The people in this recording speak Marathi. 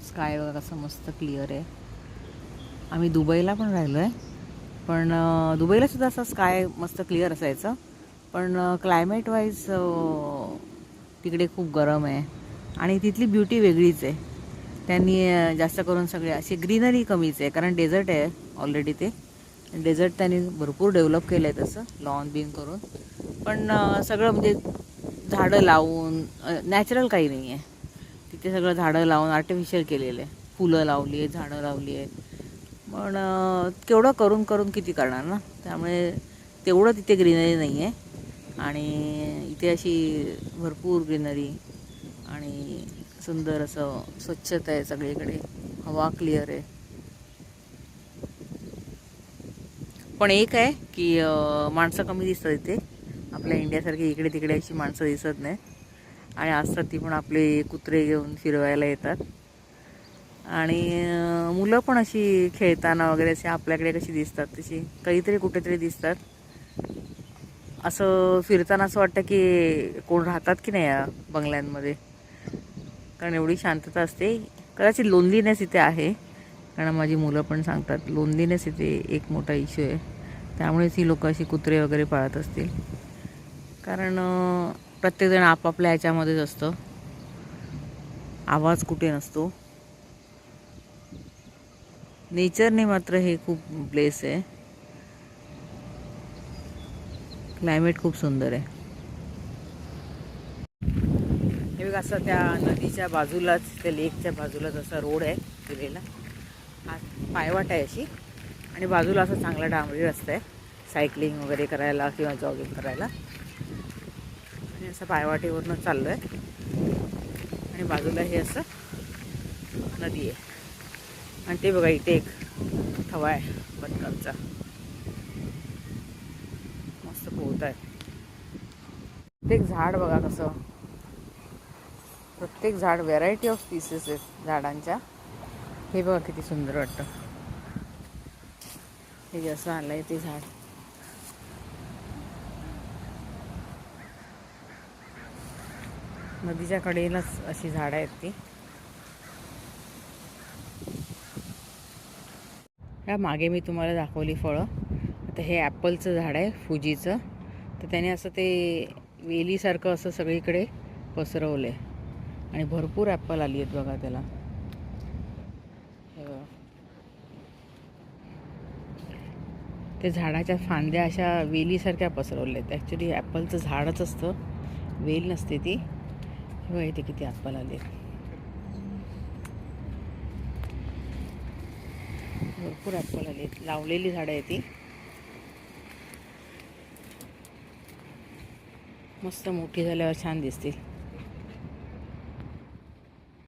स्काय बघा कसं मस्त क्लिअर आहे. आम्ही दुबईला पण राहिलो आहे, पण दुबईलासुद्धा असं स्काय मस्त क्लिअर असायचं. पण क्लायमेट वाईज तिकडे खूप गरम आहे आणि तिथली ब्युटी वेगळीच आहे. त्यांनी जास्त करून सगळे अशी ग्रीनरी कमीच आहे, कारण डेझर्ट आहे ऑलरेडी ते. डेझर्ट त्यांनी भरपूर डेव्हलप केलं आहे तसं लॉन बिन करून. पण सगळं म्हणजे झाडं लावून नॅचरल काही नाही आहे तिथे. सगळं झाडं लावून आर्टिफिशियल केलेलं आहे. फुलं लावली आहेत, झाडं लावली आहेत. पण केवढं करून करून किती करणार ना. त्यामुळे तेवढं तिथे ग्रीनरी नाही आहे. आणि इथे अशी भरपूर ग्रीनरी आणि सुंदर असं स्वच्छता आहे सगळीकडे. हवा क्लिअर आहे. पण एक आहे की माणसं कमी दिसतात इथे. आपल्या इंडियासारखी इकडे तिकडे अशी माणसं दिसत नाही. आणि असतात ती पण आपले कुत्रे घेऊन फिरवायला येतात. आणि मुलं पण अशी खेळताना वगैरे असे आपल्याकडे कशी दिसतात तशी काहीतरी कुठेतरी दिसतात. असं फिरताना असं वाटतं की कोण राहतात की नाही या बंगल्यांमध्ये, कारण एवढी शांतता असते. कदाचित लोनलीनेस इथे आहे, कारण माझी मुलं पण सांगतात लोनलीनेस इथे एक मोठा इश्यू आहे. त्यामुळेच ही लोकं अशी कुत्रे वगैरे पाळत असतील, कारण प्रत्येकजण आपापल्या ह्याच्यामध्येच असतं. आवाज कुठे नसतो. नेचरने मात्र हे खूप ब्लेस आहे. क्लायमेट खूप सुंदर आहे. हे बघा असं त्या नदीच्या बाजूलाच, त्या लेकच्या बाजूलाच असा रोड आहे गेलेला. हा पायवाट आहे अशी, आणि बाजूला असं चांगला डांबरी रस्ता आहे सायकलिंग वगैरे करायला किंवा जॉगिंग करायला. आणि असं पायवाटेवरनं चाललो आहे आणि बाजूला हे असं नदी आहे. आणि ते बघा इथे एक थवा आहे बदकांचा, मस्त पोहत आहे. प्रत्येक झाड बघा कसं, प्रत्येक झाड व्हेरायटी ऑफ पीसेस आहेत झाडांच्या. हे बघा किती सुंदर वाटतं. हे जसं आलंय ते झाड, नदीच्या कडेलाच अशी झाडं आहेत ती. ह्या मागे मी तुम्हाला दाखवली फळं. आता हे ॲपलचं झाड आहे फुजीचं. तर त्याने असं ते वेलीसारखं असं सगळीकडे पसरवलं आहे आणि भरपूर ॲपल आली आहेत बघा त्याला. हे बघा, ते झाडाच्या फांद्या अशा वेलीसारख्या पसरवल्या आहेत. ॲक्च्युली ॲपलचं झाडच असतं, वेल नसते ती. हे बघा इथे किती ॲपल आले आहेत, भरपूर ॲपल आले आहेत. लावलेली झाडं आहे ती, मस्त मोठी झाल्यावर छान दिसतील.